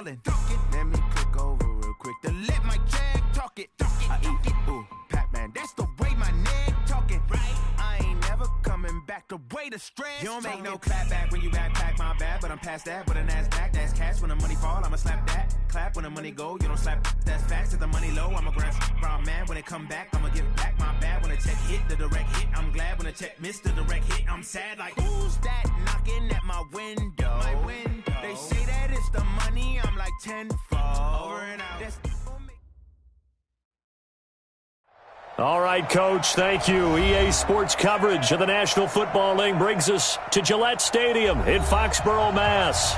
ballin'. Let me click over real quick to let my jag talk it. I eat, ooh, Pac-Man, that's the way my neck talking. Right? I ain't never coming back the way the stress. You don't make no clap back when you backpack, my bad, but I'm past that. But a NASDAQ, that's cash. When the money fall, I'ma slap that. Clap when the money go, you don't slap. That's facts. If the money low, I'ma grab brown man. When it come back, I'ma give back my bad. When the check hit, the direct hit. I'm glad when the check missed the direct hit. I'm sad like, who's that knocking at my window? My window. They say that it's the money, I'm like tenfold. Over and out. All right, Coach, thank you. EA Sports coverage of the National Football League brings us to Gillette Stadium in Foxborough, Mass.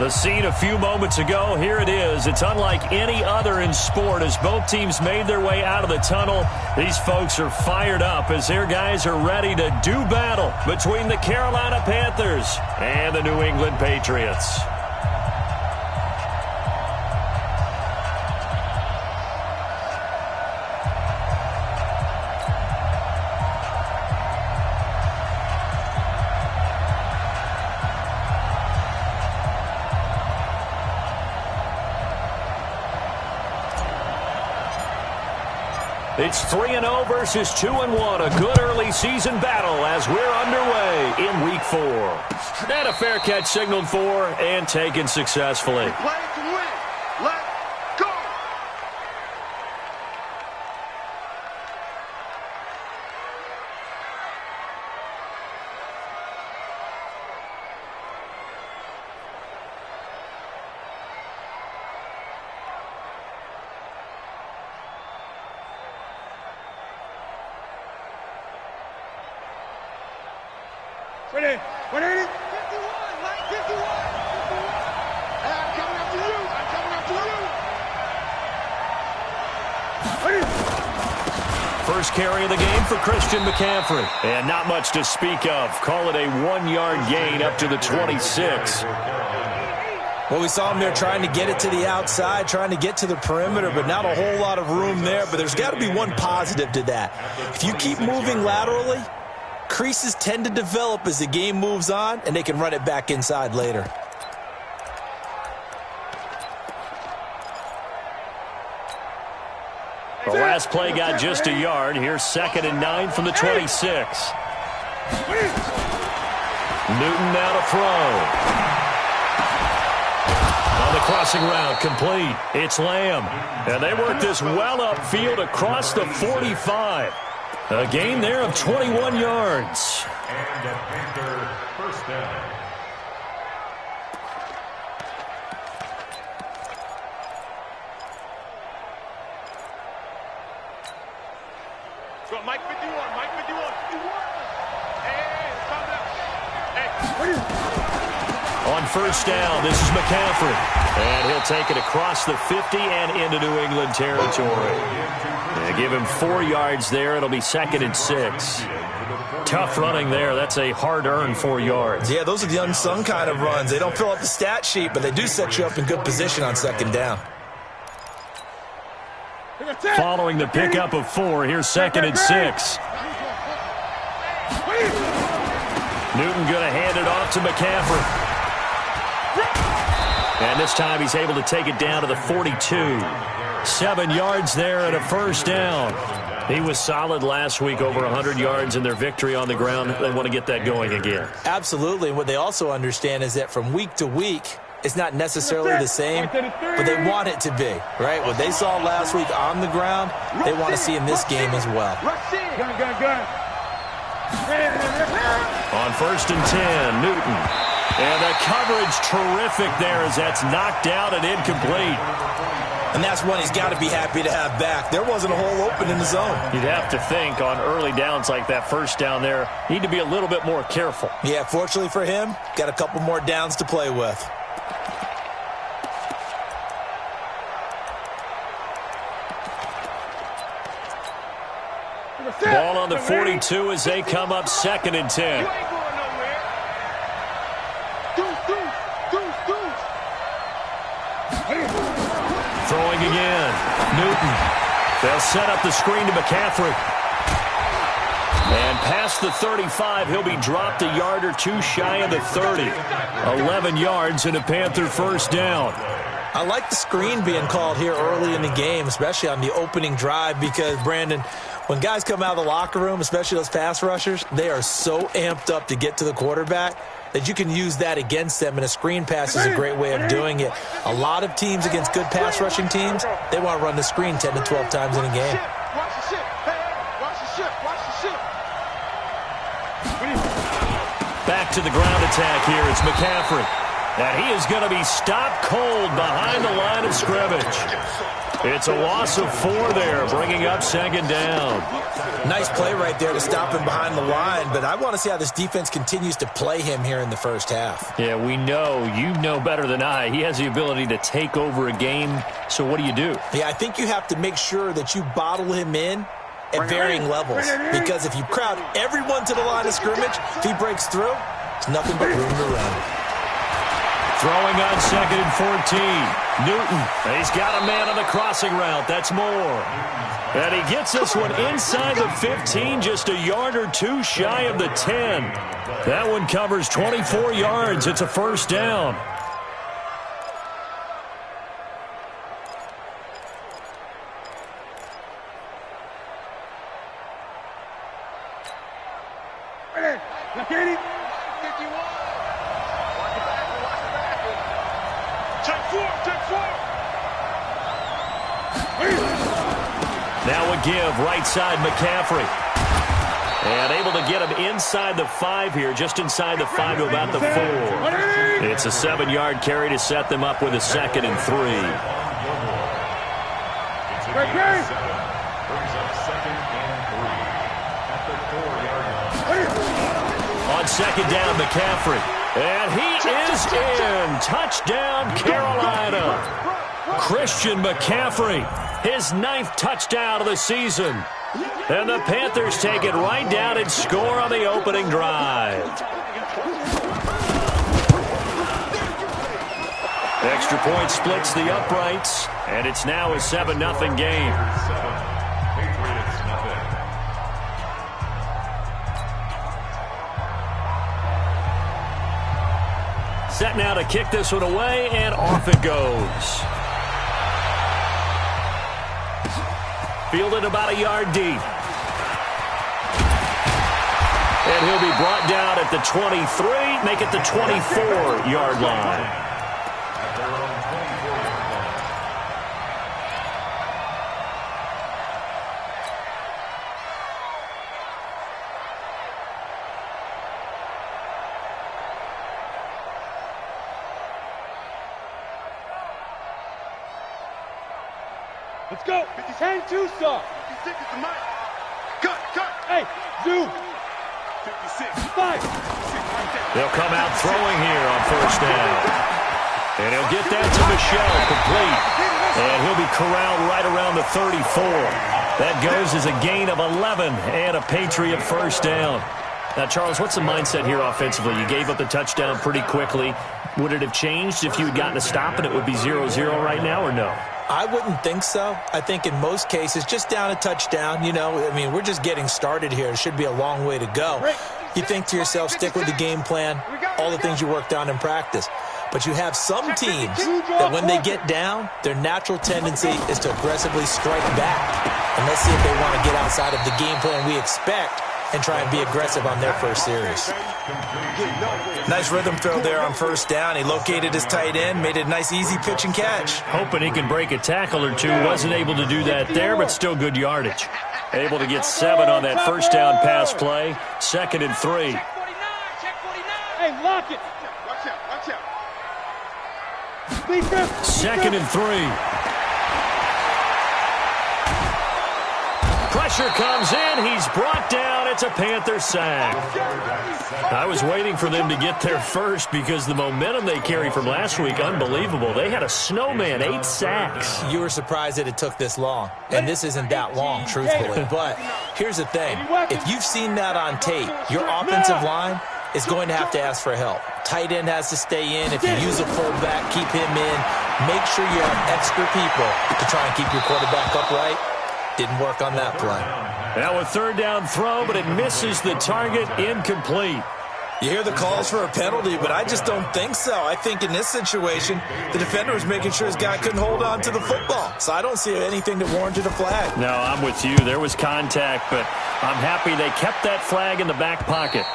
The scene a few moments ago, here it is. It's unlike any other in sport as both teams made their way out of the tunnel. These folks are fired up as their guys are ready to do battle between the Carolina Panthers and the New England Patriots. It's 3-0 versus 2-1. A good early season battle as we're underway in Week 4. And a fair catch signaled for and taken successfully. Play to win. Let's go. Ready? 180? 51, line 51. I'm coming after you. I'm coming after you. First carry of the game for Christian McCaffrey. And not much to speak of. Call it a 1-yard gain up to the 26. Well, we saw him there trying to get it to the outside, trying to get to the perimeter, but not a whole lot of room there. But there's got to be one positive to that. If you keep moving laterally, creases tend to develop as the game moves on, and they can run it back inside later. The last play got just a yard. Here's 2nd and 9 from the 26. Newton now to throw. On the crossing route, complete. It's Lamb. And they work this well upfield across the 45. A gain there of 21 yards. And a Panther first down. Go, Mike 51, Mike 51. Hey, come down. Hey. On first down, this is McCaffrey. And he'll take it across the 50 and into New England territory. They give him 4 yards there. It'll be 2nd and 6. Tough running there. That's a hard-earned 4 yards. Yeah, those are the unsung kind of runs. They don't fill up the stat sheet, but they do set you up in good position on 2nd down. Following the pickup of 4, here's 2nd and 6. Newton going to hand it off to McCaffrey. And this time he's able to take it down to the 42. 7 yards there and a first down. He was solid last week, over 100 yards in their victory on the ground. They want to get that going again. Absolutely. And what they also understand is that from week to week, it's not necessarily the same, but they want it to be, right? What they saw last week on the ground, they want to see in this game as well. Gun. On 1st and 10, Newton. And the coverage terrific there as that's knocked out and incomplete. And that's one he's got to be happy to have back. There wasn't a hole open in the zone. You'd have to think on early downs like that first down there, need to be a little bit more careful. Yeah, fortunately for him, got a couple more downs to play with. Ball on the 42 as they come up 2nd and 10. Throwing again. Newton. They'll set up the screen to McCaffrey. And past the 35, he'll be dropped a yard or two shy of the 30. 11 yards and a Panther first down. I like the screen being called here early in the game, especially on the opening drive, because, Brandon, when guys come out of the locker room, especially those pass rushers, they are so amped up to get to the quarterback that you can use that against them, and a screen pass is a great way of doing it. A lot of teams against good pass rushing teams, they want to run the screen 10 to 12 times in a game. Watch the ship. Watch the ship. Watch the ship. Back to the ground attack here. It's McCaffrey. And he is going to be stopped cold behind the line of scrimmage. It's a loss of 4 there, bringing up second down. Nice play right there to stop him behind the line, but I want to see how this defense continues to play him here in the first half. Yeah, we know. You know better than I. He has the ability to take over a game, so what do you do? Yeah, I think you have to make sure that you bottle him in at varying levels, because if you crowd everyone to the line of scrimmage, if he breaks through, there's nothing but room to run. Throwing on 2nd and 14. Newton, he's got a man on the crossing route. That's Moore. And he gets this one inside the 15, just a yard or 2 shy of the 10. That one covers 24 yards. It's a first down. Now a give, right side McCaffrey. And able to get him inside the 5 here, just inside the 5 to about the 4. It's a 7-yard carry to set them up with a 2nd and 3. On 2nd down, McCaffrey. And he is in. Touchdown, Carolina. Christian McCaffrey, his 9th touchdown of the season. And the Panthers take it right down and score on the opening drive. Extra point splits the uprights, and it's now a 7-0 game. Set now to kick this one away, and off it goes. Fielded about a yard deep. And he'll be brought down at the 23, make it the 24-yard line. Let's go. 10-2 star. 56 is the mic. Cut. Hey, Zoo. 56. 5. They'll come out throwing here on first down. And he'll get that to Michel, complete. And he'll be corralled right around the 34. That goes as a gain of 11 and a Patriot first down. Now, Charles, what's the mindset here offensively? You gave up the touchdown pretty quickly. Would it have changed if you had gotten a stop and it would be 0-0 right now, or no? I wouldn't think so. I think in most cases, just down a touchdown, we're just getting started here. It should be a long way to go. You think to yourself, stick with the game plan, all the things you worked on in practice. But you have some teams that when they get down, their natural tendency is to aggressively strike back. And let's see if they want to get outside of the game plan we expect and try and be aggressive on their first series. Nice rhythm throw there on first down. He located his tight end, made it a nice easy pitch and catch. Hoping he can break a tackle or two. Wasn't able to do that there, but still good yardage. Able to get 7 on that first down pass play. 2nd and 3. Check 49. Hey, lock it. Watch out. Defense. 2nd and 3. Pressure comes in. He's brought down. It's a Panther sack. I was waiting for them to get there first because the momentum they carry from last week, unbelievable. They had a snowman, 8 sacks. You were surprised that it took this long, and this isn't that long, truthfully. But here's the thing. If you've seen that on tape, your offensive line is going to have to ask for help. Tight end has to stay in. If you use a fullback, keep him in. Make sure you have extra people to try and keep your quarterback upright. Didn't work on that play. Now a 3rd down throw, but it misses the target, incomplete. You hear the calls for a penalty, but I just don't think so. I think in this situation, the defender was making sure his guy couldn't hold on to the football. So I don't see anything that warranted a flag. No, I'm with you. There was contact, but I'm happy they kept that flag in the back pocket.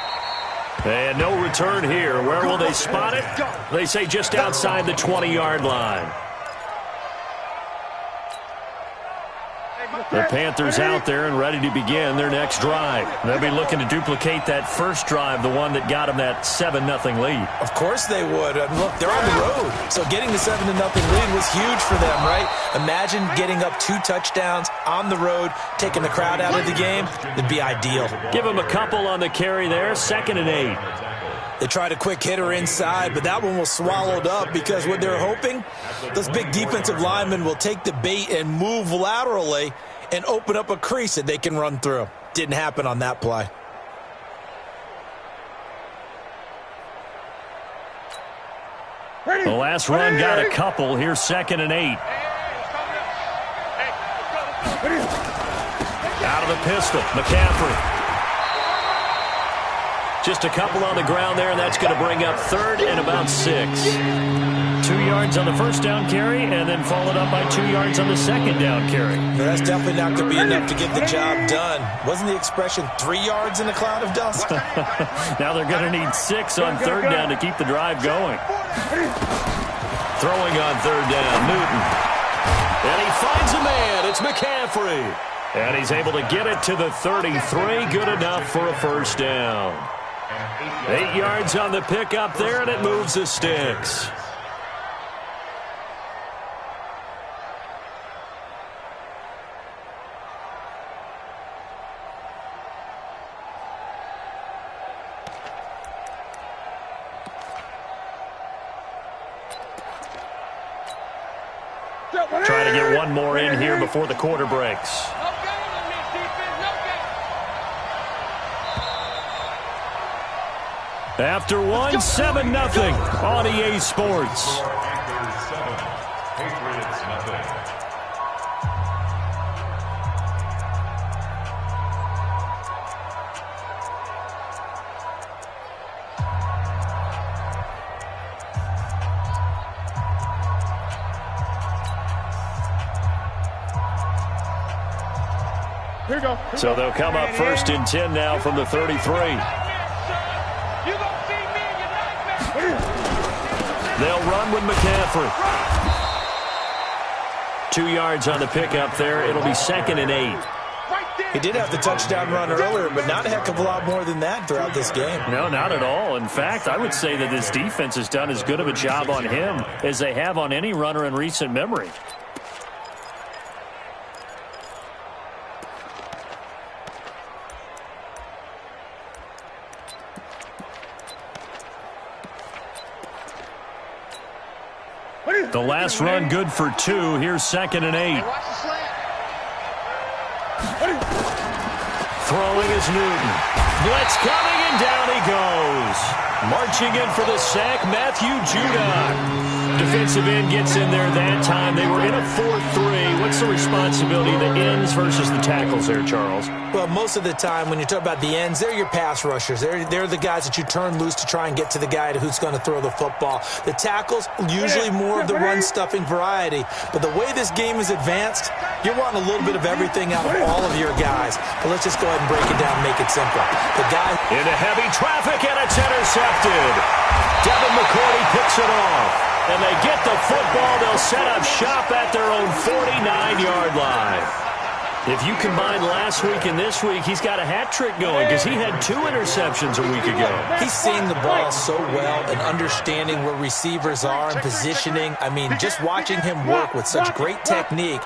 And no return here. Where will they spot it? They say just outside the 20-yard line. The Panthers out there and ready to begin their next drive. They'll be looking to duplicate that first drive, the one that got them that 7-0 lead. Of course they would. Look, they're on the road. So getting the 7-0 lead was huge for them, right? Imagine getting up 2 touchdowns on the road, taking the crowd out of the game. It'd be ideal. Give them a couple on the carry there, 2nd and 8. They tried a quick hitter inside, but that one was swallowed up because what they're hoping, those big defensive linemen will take the bait and move laterally and open up a crease that they can run through. Didn't happen on that play. The last run got a couple. Here's 2nd and 8. Out of the pistol, McCaffrey. Just a couple on the ground there, and that's going to bring up 3rd and about 6. 2 yards on the first down carry, and then followed up by 2 yards on the second down carry. That's definitely not going to be enough to get the job done. Wasn't the expression 3 yards in a cloud of dust? Now they're going to need 6 on 3rd down to keep the drive going. Throwing on 3rd down, Newton. And he finds a man. It's McCaffrey. And he's able to get it to the 33. Good enough for a first down. 8 yards on the pickup there, and it moves the sticks. Trying to get one more in here before the quarter breaks. After one, 7-0 on EA Sports. Patriots nothing. So they'll come up 1st and 10 now from the 33. They'll run with McCaffrey. 2 yards on the pickup there. It'll be 2nd and 8. He did have the touchdown run earlier, but not a heck of a lot more than that throughout this game. No, not at all. In fact, I would say that this defense has done as good of a job on him as they have on any runner in recent memory. The last run good for 2. Here's 2nd and 8. Throwing is Newton. Blitz coming, and down he goes. Marching in for the sack, Matthew Judon. Defensive end gets in there that time. They were in a 4-3. What's the responsibility of the ends versus the tackles there, Charles? Well, most of the time when you talk about the ends, they're your pass rushers. They're the guys that you turn loose to try and get to the guy who's going to throw the football. The tackles, usually more of the run-stuffing variety. But the way this game is advanced, you're wanting a little bit of everything out of all of your guys. But let's just go ahead and break it down and make it simple. The guy into heavy traffic, and it's intercepted. Devin McCourty picks it off. And they get the football. They'll set up shop at their own 49-yard line. If you combine last week and this week, he's got a hat trick going because he had 2 interceptions a week ago. He's seeing the ball so well and understanding where receivers are and positioning. I mean, just watching him work with such great technique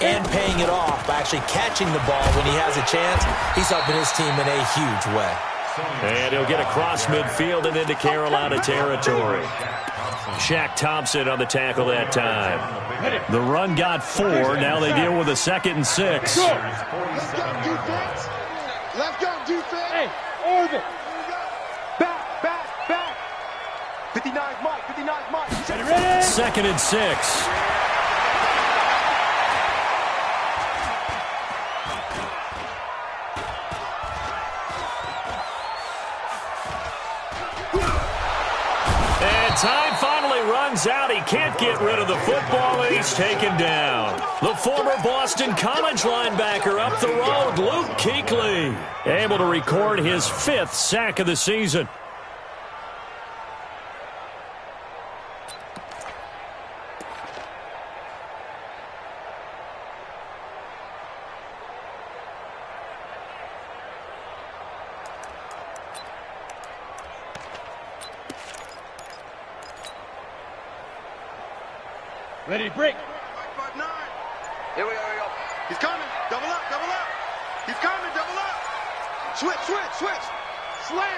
and paying it off by actually catching the ball when he has a chance, he's helping his team in a huge way. And he'll get across midfield and into Carolina territory. Shaq Thompson on the tackle that time. The run got 4. Now they deal with a 2nd and 6. Let's go, defense. Let's go, defense. Hey, over. Back. 59 Mike. 2nd and 6. runs out. He can't get rid of the football, and he's taken down. The former Boston College linebacker up the road, Luke Kuechly, able to record his 5th sack of the season. Ready, break. 5-9. Here we go. He's coming. Double up. He's coming. Double up. Switch. Slam.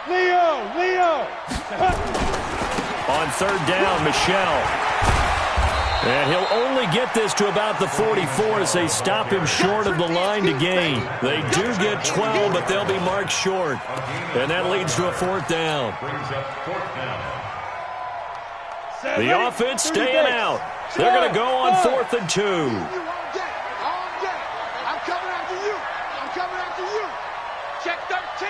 Leo. On 3rd down, Michel. And he'll only get this to about the 44 as they stop him short of the line to gain. They do get 12, but they'll be marked short. And that leads to a 4th down. Brings up 4th down. The offense staying out. They're going to go on 4th and 2. I'm coming after you. Check 13.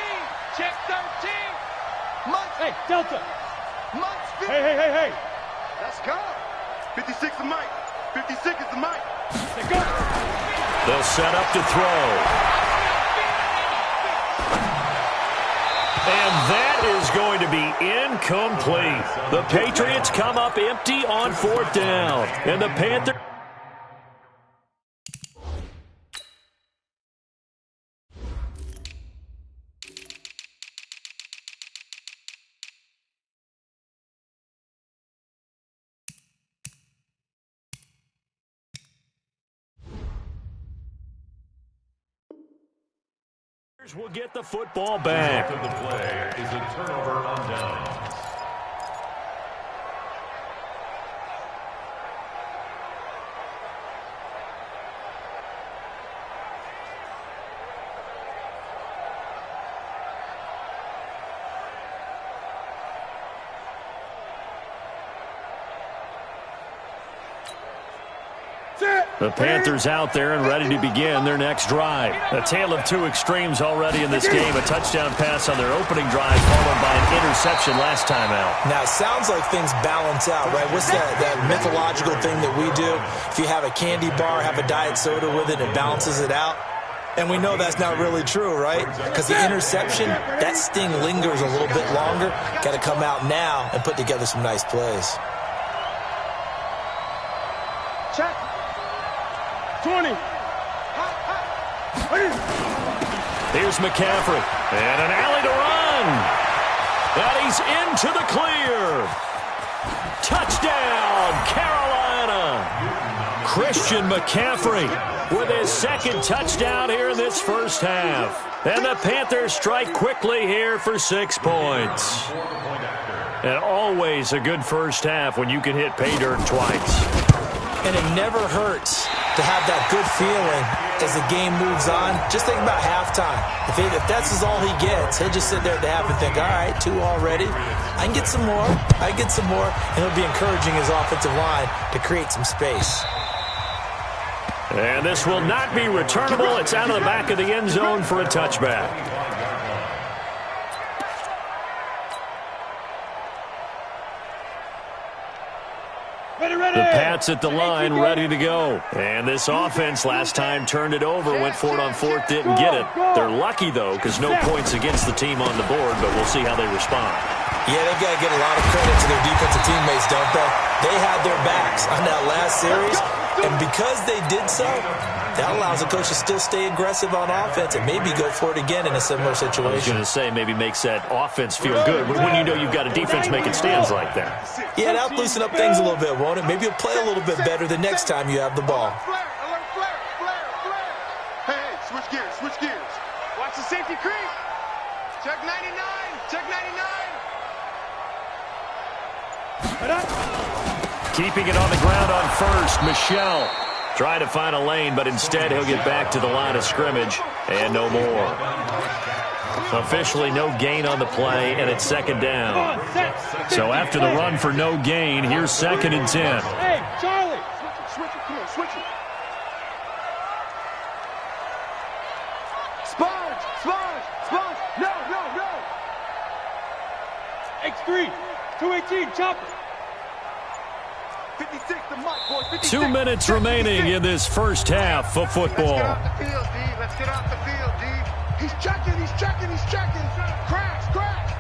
Hey, Delta. Hey. Let's go. 56 is Mike. 56 is the Mike. Let's go. They'll set up to throw. And that is going to be incomplete. The Patriots come up empty on 4th down. And the Panthers... will get the football back. The play is a turnover on downs. The Panthers out there and ready to begin their next drive. A tale of 2 extremes already in this game. A touchdown pass on their opening drive, followed by an interception last time out. Now, it sounds like things balance out, right? What's that mythological thing that we do? If you have a candy bar, have a diet soda with it, it balances it out. And we know that's not really true, right? Because the interception, that sting lingers a little bit longer. Got to come out now and put together some nice plays. Check. 20. Here's McCaffrey. And an alley to run. And he's into the clear. Touchdown, Carolina. Christian McCaffrey with his 2nd touchdown here in this first half. And the Panthers strike quickly here for 6 points. And always a good first half when you can hit pay dirt twice. And it never hurts to have that good feeling as the game moves on. Just think about halftime. If that's all he gets, he'll just sit there at the half and think, all right, 2 already. I can get some more. And he'll be encouraging his offensive line to create some space. And this will not be returnable. It's out of the back of the end zone for a touchback. The Pats at the line, ready to go. And this offense last time turned it over, went for it on 4th, didn't get it. They're lucky, though, because no points against the team on the board, but we'll see how they respond. Yeah, they've got to get a lot of credit to their defensive teammates, don't they? They had their backs on that last series, and because they did so, that allows the coach to still stay aggressive on offense and maybe go for it again in a similar situation. I was going to say maybe makes that offense feel good, but when you know you've got a defense making stands like that. Yeah, that'll loosen up things a little bit, won't it? Maybe you'll play a little bit better the next time you have the ball. Hey, switch gears. Watch the safety creep. Check 99. Keeping it on the ground on 1st, Michel. Trying to find a lane, but instead he'll get back to the line of scrimmage, and no more. Officially no gain on the play, and it's 2nd down. So after the run for no gain, here's 2nd and 10. Hey, Charlie! Switch it, come on, switch it. Sponge! No! X3, 218, chopper. 56, the mic, boys. 56. 2 minutes remaining in this first half of football. Let's get off the field, D. Let's get off the field, D. He's checking, he's checking, he's checking. Crash, crash.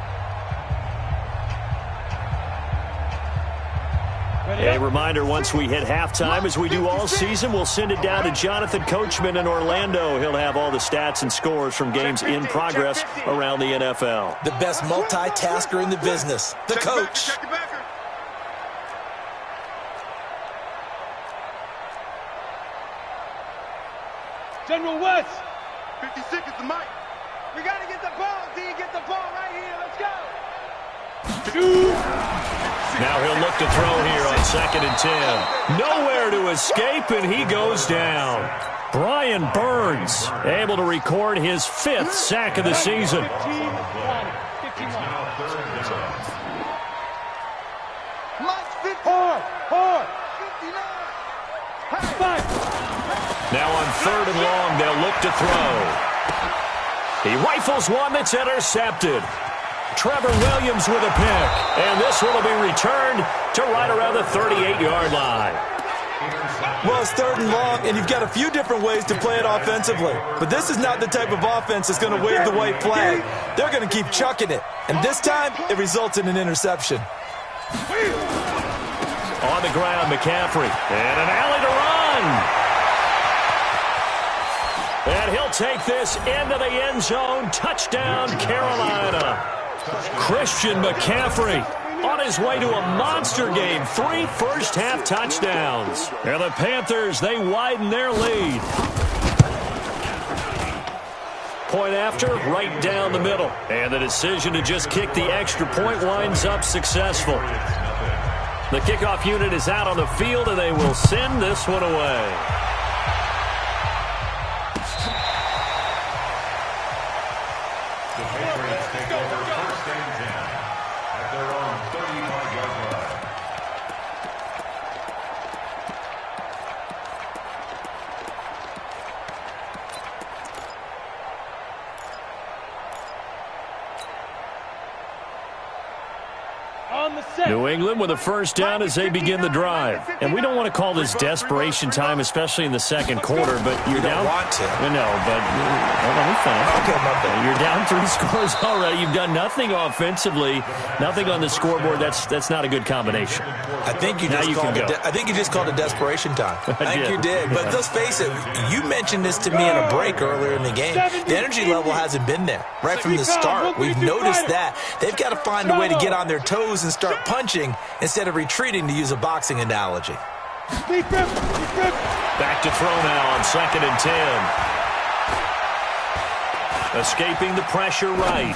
A reminder, once we hit halftime, as we do all season, we'll send it down to Jonathan Coachman in Orlando. He'll have all the stats and scores from games in progress around the NFL. The best multitasker in the business, the coach. Check the backer. General West. 56 is the mic. We got to get the ball, D. Get the ball right here. Let's go. Now he'll look to throw here on 2nd and 10. Nowhere to escape, and he goes down. Brian Burns able to record his 5th sack of the season. 15-1. 15-1. Mike's 50. Hard. 59. Five. Now on 3rd and long, they'll look to throw. He rifles one that's intercepted. Trevor Williams with a pick. And this one will be returned to right around the 38-yard line. Well, it's 3rd and long, and you've got a few different ways to play it offensively. But this is not the type of offense that's going to wave the white flag. They're going to keep chucking it. And this time, it results in an interception. On the ground, McCaffrey. And an alley to run. And he'll take this into the end zone. Touchdown, Carolina. Christian McCaffrey on his way to a monster game. 3 first-half touchdowns. And the Panthers, they widen their lead. Point after, right down the middle. And the decision to just kick the extra point winds up successful. The kickoff unit is out on the field, and they will send this one away. The Patriots take over 1st and 10 at their own 35-yard line. On the set. New England with a first down as they begin the drive. And we don't want to call this desperation time, especially in the second quarter, but you're down. You don't want to. No, but let me finish. Okay, my bad. You're down 3 scores already. You've done nothing offensively, nothing on the scoreboard. That's not a good combination. I think you just called it desperation time. I think you did. But let's face it, you mentioned this to me in a break earlier in the game. The energy level hasn't been there right from the start. We've noticed that. They've got to find a way to get on their toes and start punching instead of retreating, to use a boxing analogy. Back to throw now on 2nd and 10. Escaping the pressure right.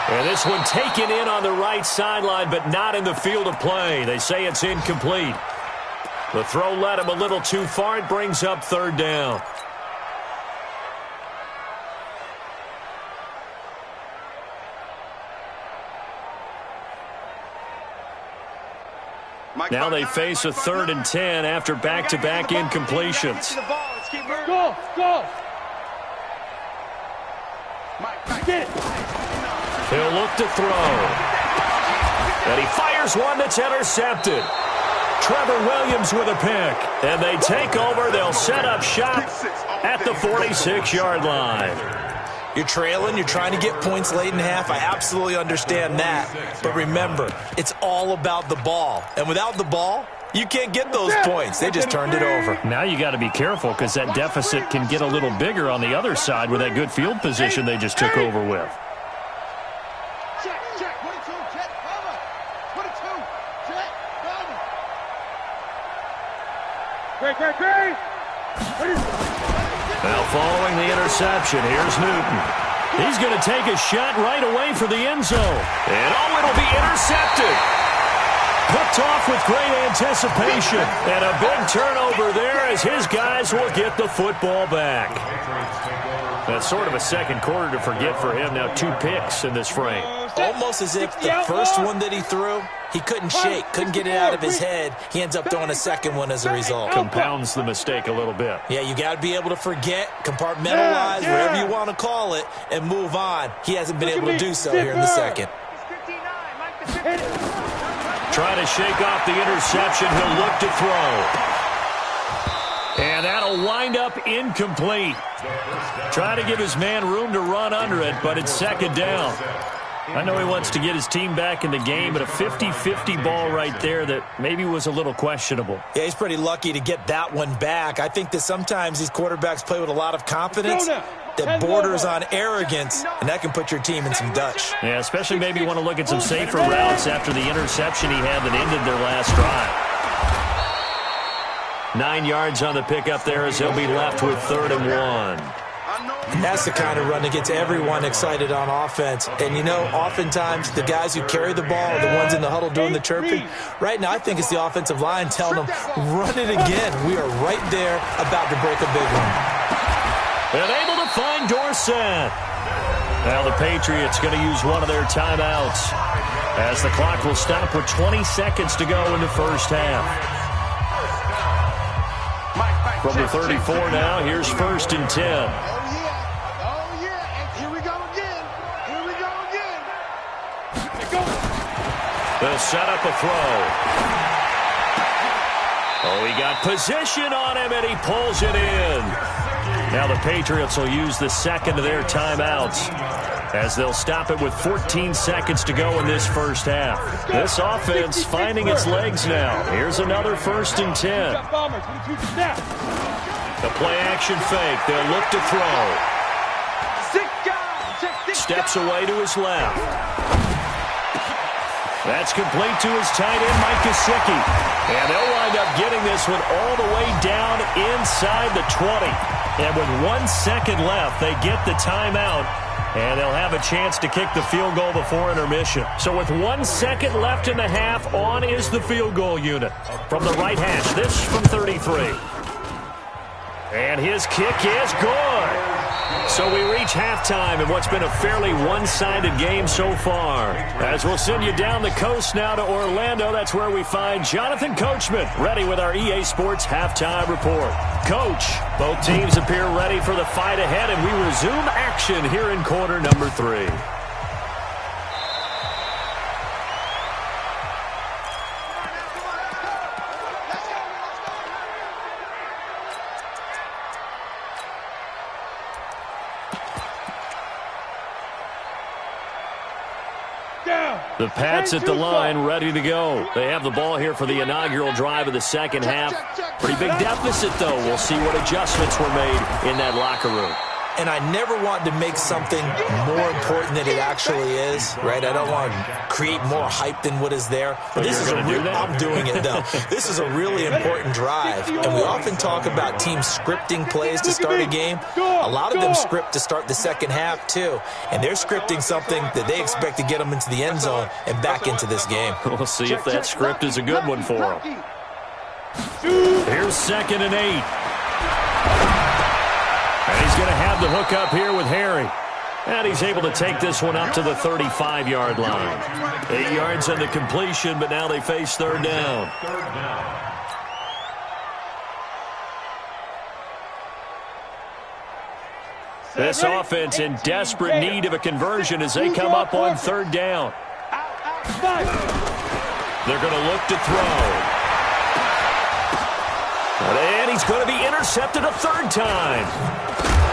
And this one taken in on the right sideline, but not in the field of play. They say it's incomplete. The throw led him a little too far. It brings up 3rd down. Now they face a 3rd and 10 after back-to-back incompletions. Go. Get it. He'll look to throw. And he fires one that's intercepted. Trevor Williams with a pick. And they take over. They'll set up shop at the 46-yard line. You're trailing. You're trying to get points late in half. I absolutely understand that. But remember, it's all about the ball. And without the ball, you can't get those points. They just turned it over. Now you got to be careful because that deficit can get a little bigger on the other side with that good field position they just took over with. Check. 22, check, cover. 22, check, cover. Great. Now following the interception, here's Newton. He's going to take a shot right away for the end zone. And it'll be intercepted. Picked off with great anticipation. And a big turnover there as his guys will get the football back. That's sort of a second quarter to forget for him. Now 2 picks in this frame. Almost as if the first one that he threw, he couldn't shake, couldn't get it out of his head. He ends up throwing a second one as a result. Compounds the mistake a little bit. Yeah, you got to be able to forget, compartmentalize, whatever you want to call it, and move on. He hasn't been able to do so here in the second. trying to shake off the interception. He'll look to throw. And that'll wind up incomplete. Trying to give his man room to run under it, but it's second down. I know he wants to get his team back in the game, but a 50-50 ball right there that maybe was a little questionable. Yeah, he's pretty lucky to get that one back. I think that sometimes these quarterbacks play with a lot of confidence that borders on arrogance, and that can put your team in some Dutch. Yeah, especially maybe you want to look at some safer routes after the interception he had that ended their last drive. 9 yards on the pickup there as he'll be left with 3rd and 1. And that's the kind of run that gets everyone excited on offense. And, you know, oftentimes the guys who carry the ball are the ones in the huddle doing the chirping. Right now, I think it's the offensive line telling them, run it again. We are right there about to break a big one. And able to find Dorsett. Now the Patriots going to use one of their timeouts as the clock will stop with 20 seconds to go in the first half. From the 34 now, here's 1st and 10. Oh, yeah. And here we go again. They'll set up a throw. Oh, he got position on him, and he pulls it in. Now the Patriots will use the second of their timeouts as they'll stop it with 14 seconds to go in this first half. This offense finding its legs now. Here's another 1st and 10. The play action fake. They'll look to throw. Steps away to his left. That's complete to his tight end, Mike Gesicki. And they'll wind up getting this one all the way down inside the 20. And with 1 second left, they get the timeout. And they'll have a chance to kick the field goal before intermission. So with 1 second left in the half, on is the field goal unit. From the right hash, this from 33. And his kick is good. So we reach halftime in what's been a fairly one-sided game so far. As we'll send you down the coast now to Orlando, that's where we find Jonathan Coachman ready with our EA Sports Halftime Report. Coach, both teams appear ready for the fight ahead, and we resume action here in quarter number 3. The Pats at the line, ready to go. They have the ball here for the inaugural drive of the second half. Pretty big deficit, though. We'll see what adjustments were made in that locker room. And I never want to make something more important than it actually is, right? I don't want to create more hype than what is there. But this is I'm doing it, though. This is a really important drive. And we often talk about teams scripting plays to start a game. A lot of them script to start the second half, too. And they're scripting something that they expect to get them into the end zone and back into this game. We'll see if that script is a good one for them. Here's 2nd and 8. And he's going to have the hook up here with Harry. And he's able to take this one up to the 35-yard line. 8 yards on the completion, but now they face 3rd down. This offense in desperate need of a conversion as they come up on 3rd down. They're going to look to throw. And he's going to be intercepted a 3rd time.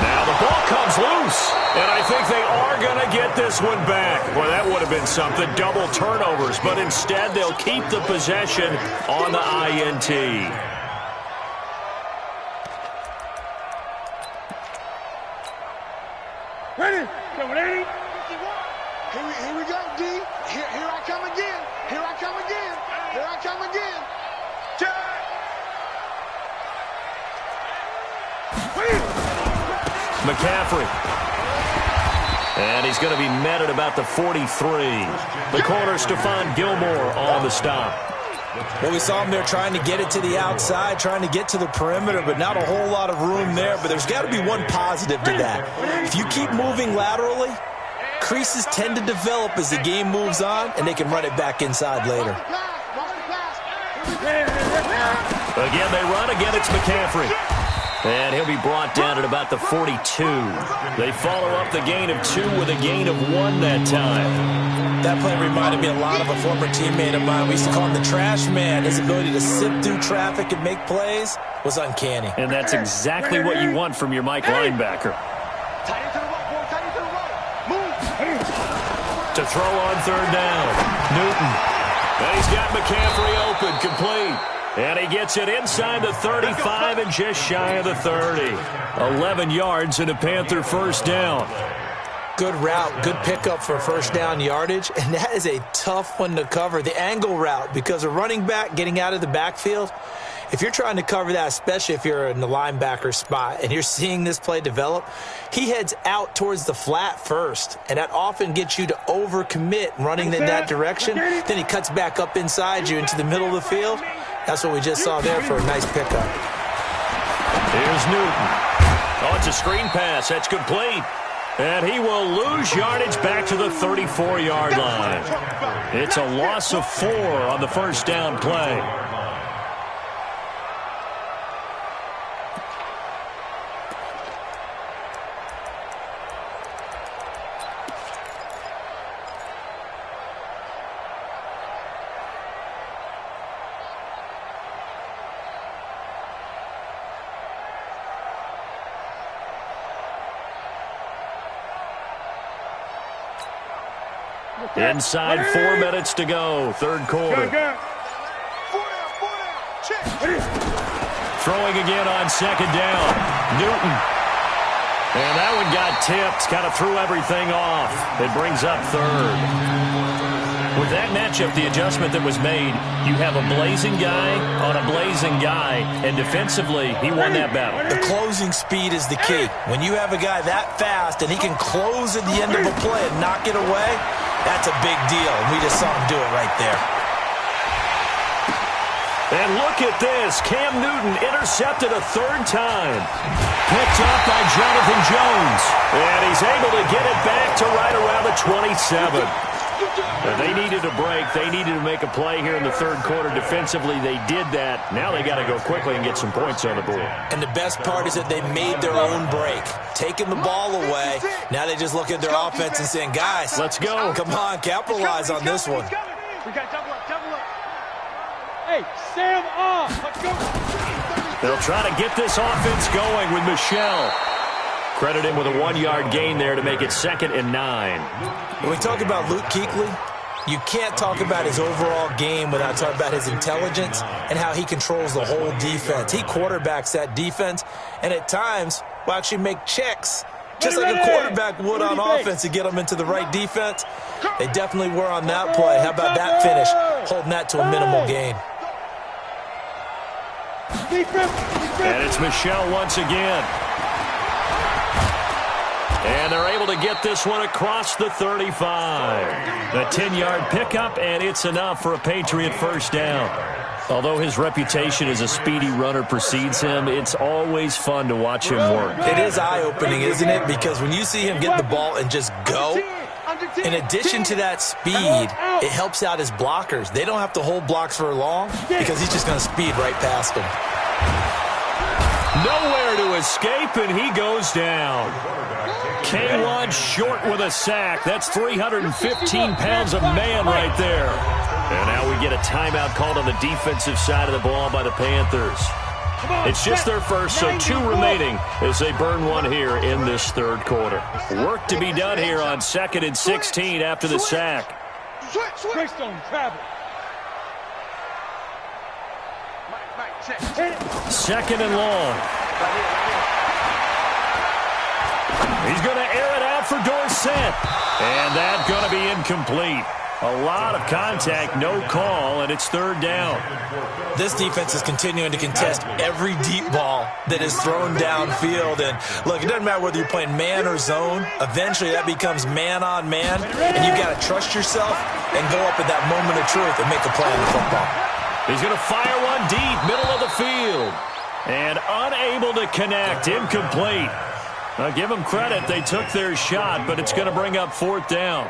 Now the ball comes loose, and I think they are going to get this one back. Well, that would have been something, double turnovers, but instead they'll keep the possession on the INT. Ready? Ready? Here we go, D. Here I come again. Here I come again. Here I come again. McCaffrey. And he's going to be met at about the 43. The corner, Stephon Gilmore, on the stop. Well, we saw him there trying to get it to the outside, trying to get to the perimeter, but not a whole lot of room there. But there's got to be one positive to that. If you keep moving laterally, creases tend to develop as the game moves on, and they can run it back inside later. Again, they run. Again, it's McCaffrey. And he'll be brought down at about the 42. They follow up the gain of 2 with a gain of 1 that time. That play reminded me a lot of a former teammate of mine. We used to call him the trash man. His ability to sift through traffic and make plays was uncanny. And that's exactly what you want from your Mike linebacker. To throw on third down. Newton. And he's got McCaffrey open, complete. And he gets it inside the 35 and just shy of the 30. 11 yards and a Panther first down. Good route, good pickup for first down yardage, and that is a tough one to cover. The angle route, because a running back getting out of the backfield, if you're trying to cover that, especially if you're in the linebacker spot and you're seeing this play develop, he heads out towards the flat first, and that often gets you to overcommit running in that direction. Then he cuts back up inside you into the middle of the field. That's what we just saw there for a nice pickup. Here's Newton. Oh, it's a screen pass. That's complete. And he will lose yardage back to the 34-yard line. It's a loss of 4 on the first down play. Inside 4 minutes to go, third quarter. Throwing again on second down. Newton. And that one got tipped, kind of threw everything off. It brings up third. With that matchup, the adjustment that was made, you have a blazing guy on a blazing guy, and defensively, he won that battle. The closing speed is the key. When you have a guy that fast and he can close at the end of a play and knock it away, that's a big deal. We just saw him do it right there. And look at this. Cam Newton intercepted a third time. Picked up by Jonathan Jones. And he's able to get it back to right around the 27. And they needed a break. They needed to make a play here in the third quarter. Defensively, they did that. Now they got to go quickly and get some points on the board. And the best part is that they made their own break. Taking the ball away. Now they just look at their offense and saying, guys, let's go. Come on, capitalize on this one. We got double up, double up. Hey, Sam off. Let's go. They'll try to get this offense going with Michelle. Credit him with a 1-yard gain there to make it 2nd and 9. When we talk about Luke Kuechly, you can't talk about his overall game without talking about his intelligence and how he controls the whole defense. He quarterbacks that defense, and at times will actually make checks, just like a quarterback would on offense to get them into the right defense. They definitely were on that play. How about that finish, holding that to a minimal gain? And it's Michelle once again. And they're able to get this one across the 35. A 10-yard pickup, and it's enough for a Patriot first down. Although his reputation as a speedy runner precedes him, it's always fun to watch him work. It is eye-opening, isn't it? Because when you see him get the ball and just go, in addition to that speed, it helps out his blockers. They don't have to hold blocks for long because he's just going to speed right past them. Nowhere to escape, and he goes down. K1 short with a sack. That's 315 pounds of man right there. And now we get a timeout called on the defensive side of the ball by the Panthers. It's just their first, so 2 remaining as they burn one here in this third quarter. Work to be done here on 2nd and 16 after the sack. Greystone, travel. 2nd and long. He's going to air it out for Dorsett. And that's going to be incomplete. A lot of contact, no call, and it's 3rd down. This defense is continuing to contest every deep ball that is thrown downfield. And, look, it doesn't matter whether you're playing man or zone. Eventually, that becomes man on man, and you've got to trust yourself and go up at that moment of truth and make a play on the football. He's going to fire one deep, middle of the field. And unable to connect, incomplete. Give them credit. They took their shot, but it's going to bring up fourth down.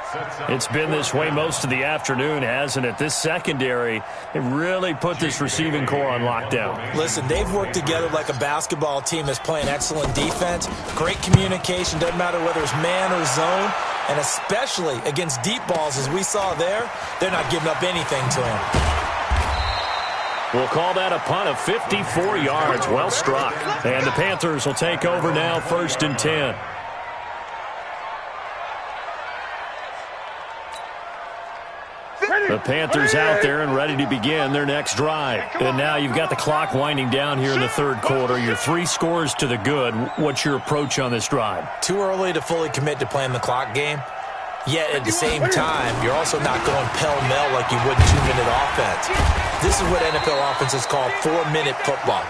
It's been this way most of the afternoon, hasn't it? This secondary, they really put this receiving core on lockdown. Listen, they've worked together like a basketball team that's playing excellent defense. Great communication. Doesn't matter whether it's man or zone. And especially against deep balls, as we saw there, they're not giving up anything to them. We'll call that a punt of 54 yards. Well struck. And the Panthers will take over now, 1st and 10. The Panthers out there and ready to begin their next drive. And now you've got the clock winding down here in the third quarter. You're 3 scores to the good. What's your approach on this drive? Too early to fully commit to playing the clock game. Yet at the same time, you're also not going pell-mell like you would 2-minute offense. This is what NFL offenses call 4-minute football.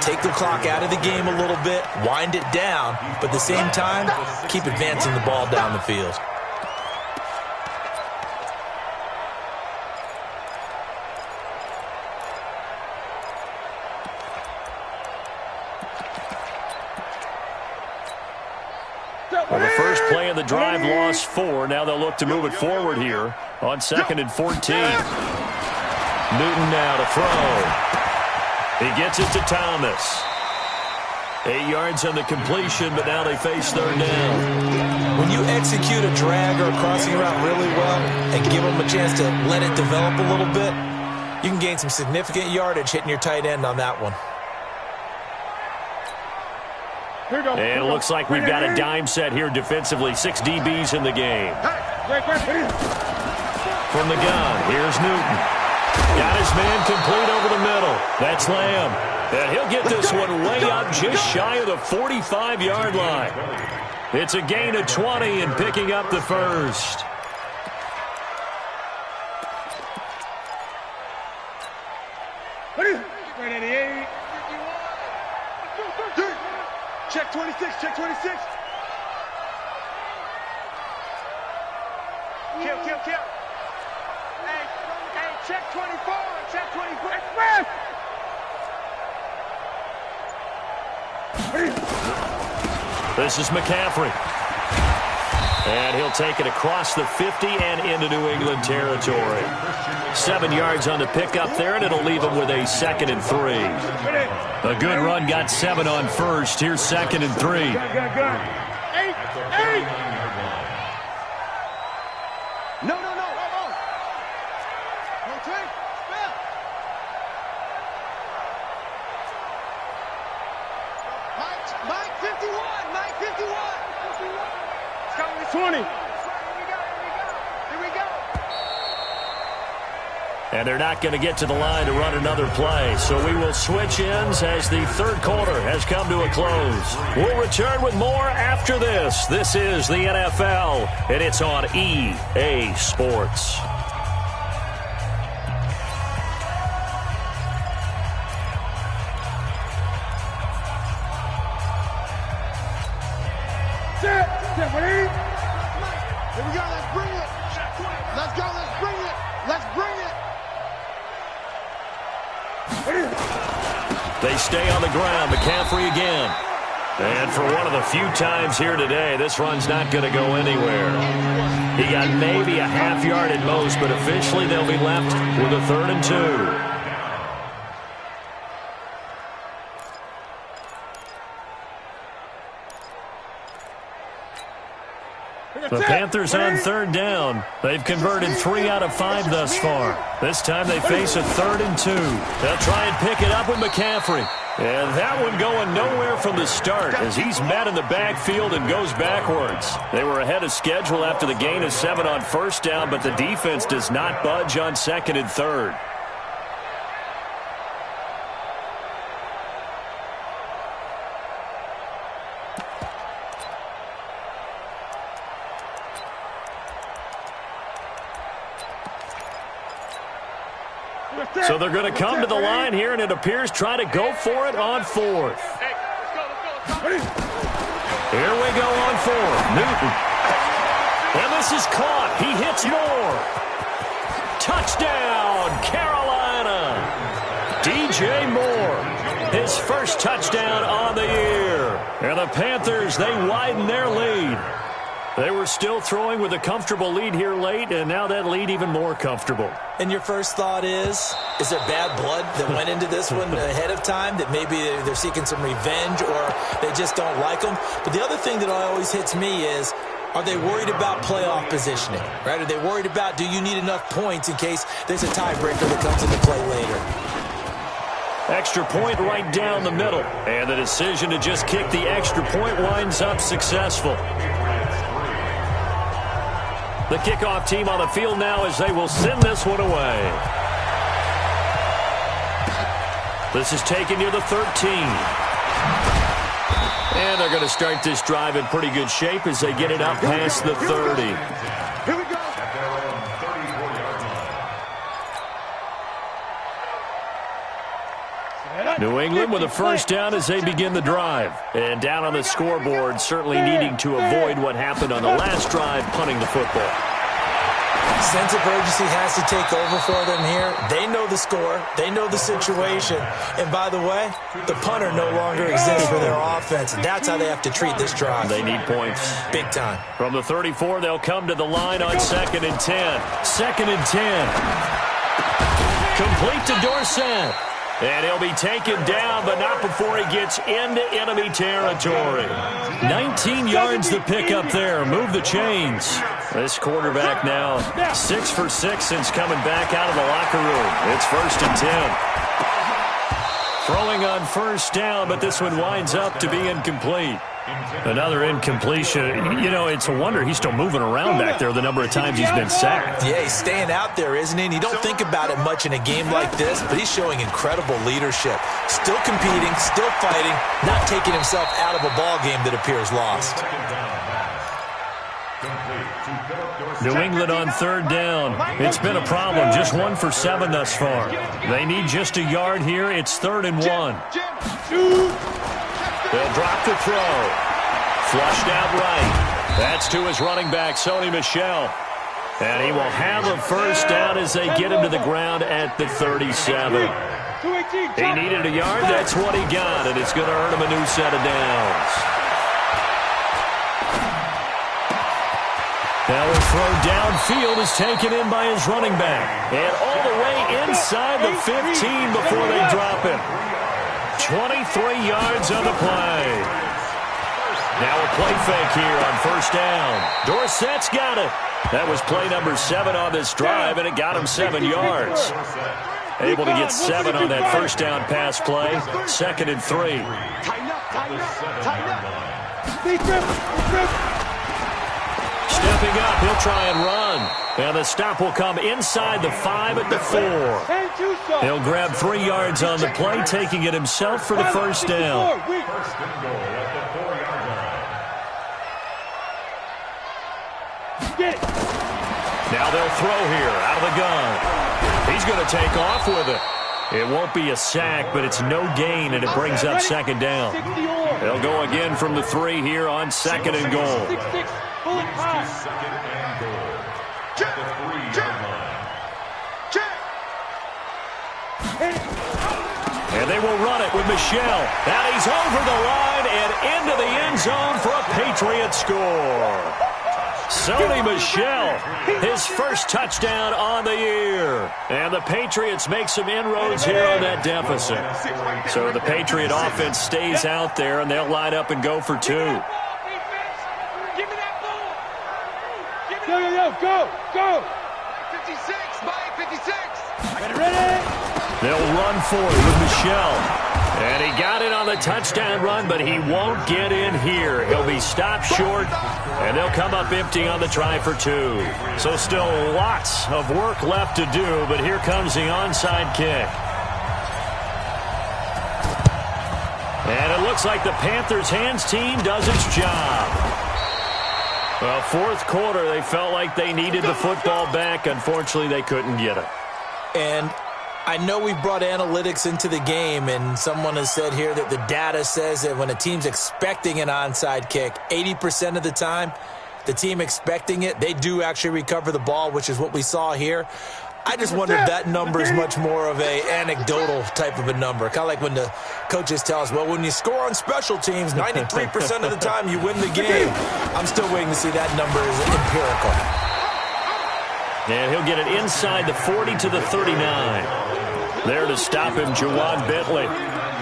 Take the clock out of the game a little bit, wind it down, but at the same time, keep advancing the ball down the field. Well, the first play of the drive lost 4. Now they'll look to move it forward here on 2nd and 14. Newton now to throw. He gets it to Thomas. 8 yards on the completion, but now they face 3rd down. When you execute a drag or a crossing route really well and give them a chance to let it develop a little bit, you can gain some significant yardage hitting your tight end on that one. And it looks like we've got a dime set here defensively. 6 DBs in the game. From the gun, here's Newton. Got his man complete over the middle. That's Lamb. And he'll get this one way up just shy of the 45-yard line. It's a gain of 20 and picking up the first. Check 26, check 26. Kill. Hey, check 24, check 24. Express! This is McCaffrey. And he'll take it across the 50 and into New England territory. 7 yards on the pickup there, and it'll leave him with a 2nd and 3. A good run got 7 on first. Here's 2nd and 3. Eight. No. Mike 51. Mike 51. It's coming to 20. Here we go. And they're not going to get to the line to run another play. So we will switch ends as the third quarter has come to a close. We'll return with more after this. This is the NFL, and it's on EA Sports. Here we go, let's bring it. Let's go, let's bring it. Let's bring it. They stay on the ground. McCaffrey again. And for one of the few times here today, this run's not going to go anywhere. He got maybe a half yard at most, but officially they'll be left with a 3rd and 2. The Panthers on 3rd down. They've converted 3 out of 5 thus far. This time they face a 3rd and 2. They'll try and pick it up with McCaffrey. And that one going nowhere from the start as he's met in the backfield and goes backwards. They were ahead of schedule after the gain of 7 on 1st down, but the defense does not budge on 2nd and 3rd. So they're going to come to the line here, and it appears try to go for it on 4th. Here we go on 4th. Newton. And this is caught. He hits Moore. Touchdown, Carolina. DJ Moore. his first touchdown on the year. And the Panthers, they widen their lead. They were still throwing with a comfortable lead here late, and now that lead even more comfortable. And your first thought is there bad blood that went into this one ahead of time, that maybe they're seeking some revenge or they just don't like them? But the other thing that always hits me is, are they worried about playoff positioning? Right? Are they worried about, do you need enough points in case there's a tiebreaker that comes into play later? Extra point right down the middle. And the decision to just kick the extra point winds up successful. The kickoff team on the field now as they will send this one away. This is taken near the 13. And they're going to start this drive in pretty good shape as they get it up past the 30. Here we go. New England with a first down as they begin the drive. And down on the scoreboard, certainly needing to avoid what happened on the last drive, punting the football. Sense of urgency has to take over for them here. They know the score. They know the situation. And by the way, the punter no longer exists for their offense. That's how they have to treat this drive. They need points. Big time. From the 34, they'll come to the line on 2nd and 10. 2nd and 10. Complete to Dorsett. And he'll be taken down, but not before he gets into enemy territory. 19 yards to pick up there. Move the chains. This quarterback now 6 for 6 since coming back out of the locker room. It's 1st and 10. Throwing on first down, but this one winds up to be incomplete. Another incompletion. You know, it's a wonder he's still moving around back there the number of times he's been sacked. Yeah, he's staying out there, isn't he? And you don't think about it much in a game like this, but he's showing incredible leadership. Still competing, still fighting, not taking himself out of a ball game that appears lost. New England on 3rd down. It's been a problem. Just 1 for 7 thus far. They need just a yard here. It's 3rd and 1. They'll drop the throw. Flushed out right. That's to his running back, Sony Michel. And he will have a first down as they get him to the ground at the 37. He needed a yard. That's what he got, and it's going to earn him a new set of downs. Now a throw downfield is taken in by his running back. And all the way inside the 15 before they drop him. 23 yards on the play. Now a play fake here on first down. Dorsett's got it. That was play number 7 on this drive, and it got him 7 yards. Able to get 7 on that first down pass play. 2nd and 3. Stepping up, he'll try and run. And the stop will come inside the 5 at the 4. He'll grab 3 yards on the play, taking it himself for the first down. Now they'll throw here out of the gun. He's going to take off with it. It won't be a sack, but it's no gain, and it brings up 2nd down. They'll go again from the 3 here on 2nd and goal. And they will run it with Michel. And he's over the line and into the end zone for a Patriot score. Sony Michel, his first touchdown on the year. And the Patriots make some inroads here on that deficit. So the Patriot offense stays out there, and they'll line up and go for 2. Go! 56, Mike, 56. Ready? They'll run for it with Michel. And he got it on the touchdown run, but he won't get in here. He'll be stopped short, and they'll come up empty on the try for 2. So still lots of work left to do, but here comes the onside kick. And it looks like the Panthers' hands team does its job. Well, 4th quarter, they felt like they needed the football back. Unfortunately, they couldn't get it. And I know we brought analytics into the game, and someone has said here that the data says that when a team's expecting an onside kick, 80% of the time, the team expecting it, they do actually recover the ball, which is what we saw here. I just wonder if that number is much more of a anecdotal type of a number. Kind of like when the coaches tell us, well, when you score on special teams, 93% of the time you win the game. I'm still waiting to see that number is empirical. And he'll get it inside the 40 to the 39. There to stop him, Jawan Bentley.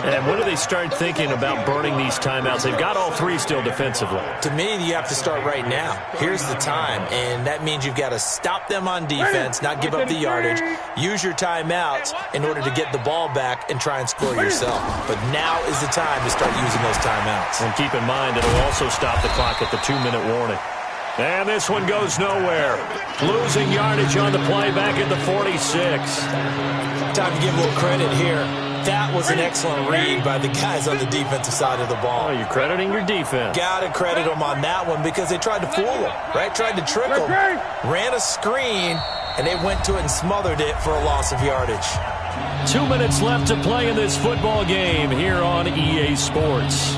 And when do they start thinking about burning these timeouts? They've got all three still defensively. To me, you have to start right now. Here's the time, and that means you've got to stop them on defense, not give up the yardage, use your timeouts in order to get the ball back and try and score yourself. But now is the time to start using those timeouts. And keep in mind, it'll also stop the clock at the 2-minute warning. And this one goes nowhere. Losing yardage on the play back at the 46. Time to give a little credit here. That was an excellent read by the guys on the defensive side of the ball. Oh, you're crediting your defense. Got to credit them on that one because they tried to fool them, right? Tried to trick them. Ran a screen, and they went to it and smothered it for a loss of yardage. 2 minutes left to play in this football game here on EA Sports.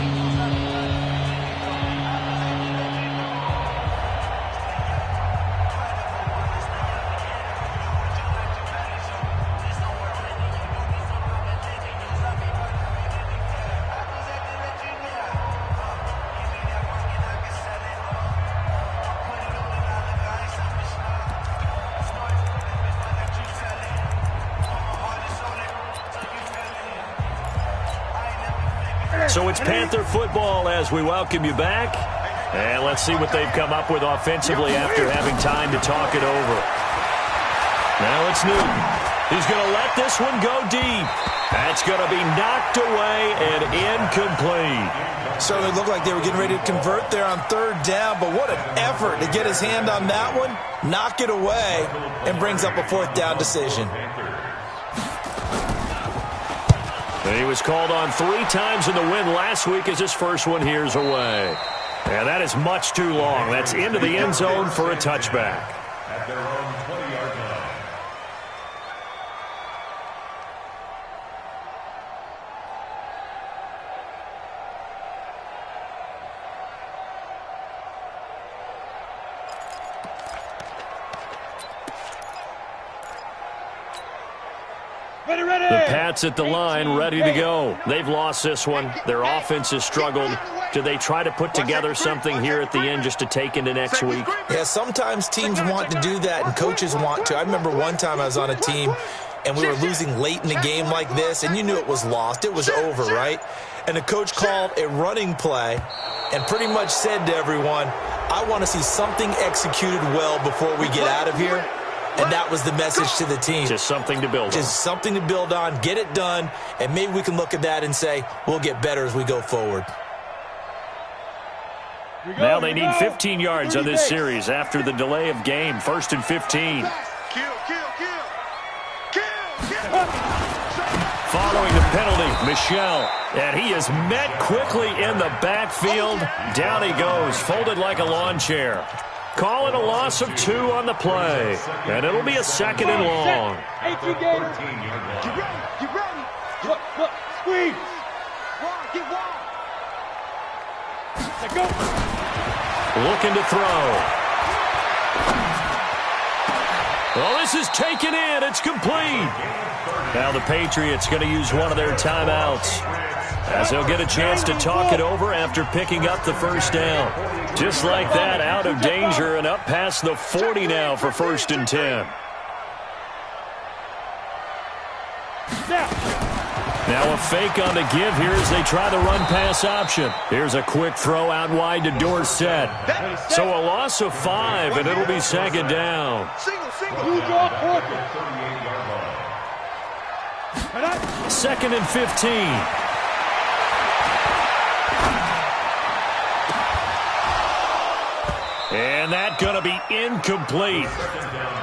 So it's Panther football as we welcome you back. And let's see what they've come up with offensively after having time to talk it over. Now it's Newton. He's going to let this one go deep. That's going to be knocked away and incomplete. Certainly looked like they were getting ready to convert there on third down, but what an effort to get his hand on that one, knock it away, and brings up a fourth down decision. He was called on 3 times in the win last week as his first one here's away. And that is much too long. That's into the end zone for a touchback. At their own 20-yard line. The Pats at the line, ready to go. They've lost this one. Their offense has struggled. Do they try to put together something here at the end just to take into next week? Yeah, sometimes teams want to do that and coaches want to. I remember one time I was on a team and we were losing late in the game like this, and you knew it was lost. It was over, right? And the coach called a running play and pretty much said to everyone, I want to see something executed well before we get out of here. And that was the message to the team. Just something to build on. Just something to build on, get it done, and maybe we can look at that and say, we'll get better as we go forward. Now they need 15 yards on this series after the delay of game. 1st and 15. Following the penalty, Michel. And he is met quickly in the backfield. Down he goes, folded like a lawn chair. Call it a loss of 2 on the play. And it'll be a 2nd and long. 18 Gators. Get ready. Look, squeeze. Get wide. Let's go. Looking to throw. Well, this is taken in. It's complete. Now the Patriots going to use one of their timeouts, as they'll get a chance to talk it over after picking up the first down. Just like that, out of danger and up past the 40 now for 1st and 10. Now a fake on the give here as they try the run-pass option. Here's a quick throw out wide to Dorsett. So a loss of 5, and it'll be 2nd down. 2nd and 15. And that going to be incomplete.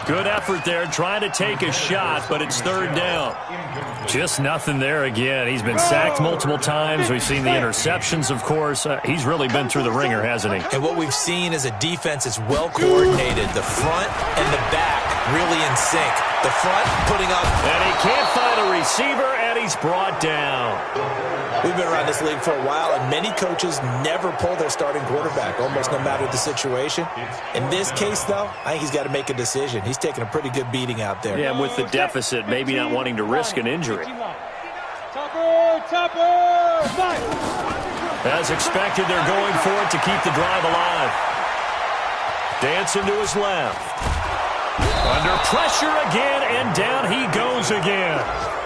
Good effort there, trying to take a shot, but it's 3rd down. Just nothing there again. He's been sacked multiple times. We've seen the interceptions, of course. He's really been through the ringer, hasn't he? And what we've seen is a defense that's well coordinated. The front and the back really in sync. The front putting up. And he can't find a receiver, And he's brought down. We've been around this league for a while, and many coaches never pull their starting quarterback, almost no matter the situation. In this case, though, I think he's got to make a decision. He's taking a pretty good beating out there. Yeah, and with the deficit, maybe not wanting to risk an injury. As expected, they're going for it to keep the drive alive. Dancing to his left. Under pressure again, and down he goes again.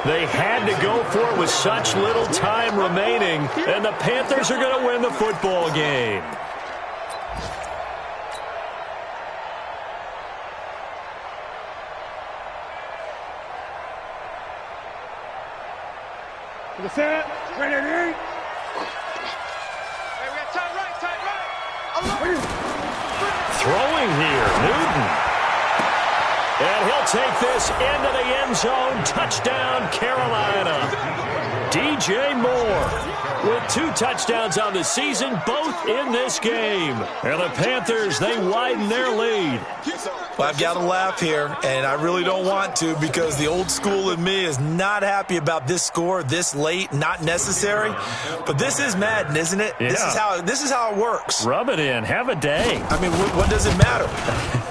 They had to go for it with such little time remaining, and the Panthers are going to win the football game. To the set, ready to eat. Hey, we got tight right. Throwing here, Newton. And he'll take this into the end zone. Touchdown, Carolina. DJ Moore with 2 touchdowns on the season, both in this game. And the Panthers, they widen their lead. Well, I've got to laugh here, and I really don't want to because the old school in me is not happy about this score this late, not necessary. But this is Madden, isn't it? Yeah. This is how it works. Rub it in. Have a day. I mean, what does it matter?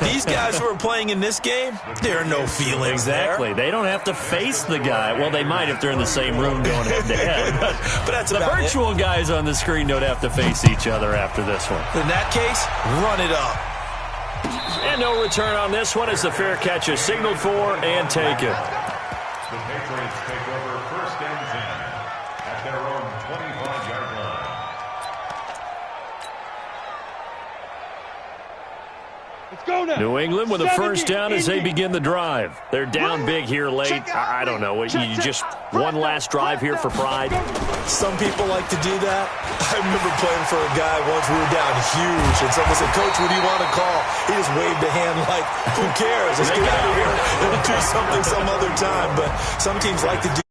These guys who are playing in this game, there are no feelings Exactly. there. They don't have to face the guy. Well, they might if they're in the same room going head-to-head. But that's the about virtual guys on the screen don't have to face each other after this one. In that case, run it up. And no return on this one as the fair catch is signaled for and taken. The Patriots take over first and 10 at their own 25-yard line. Let's go now. New England with a first down as they begin the drive. They're down big here late. I don't know. You just one last drive here for pride. Some people like to do that. I remember playing for a guy once. We were down huge, and someone said, "Coach, what do you want to call?" He just waved a hand like, "Who cares? Let's get out of here and do something some other time." But some teams like to do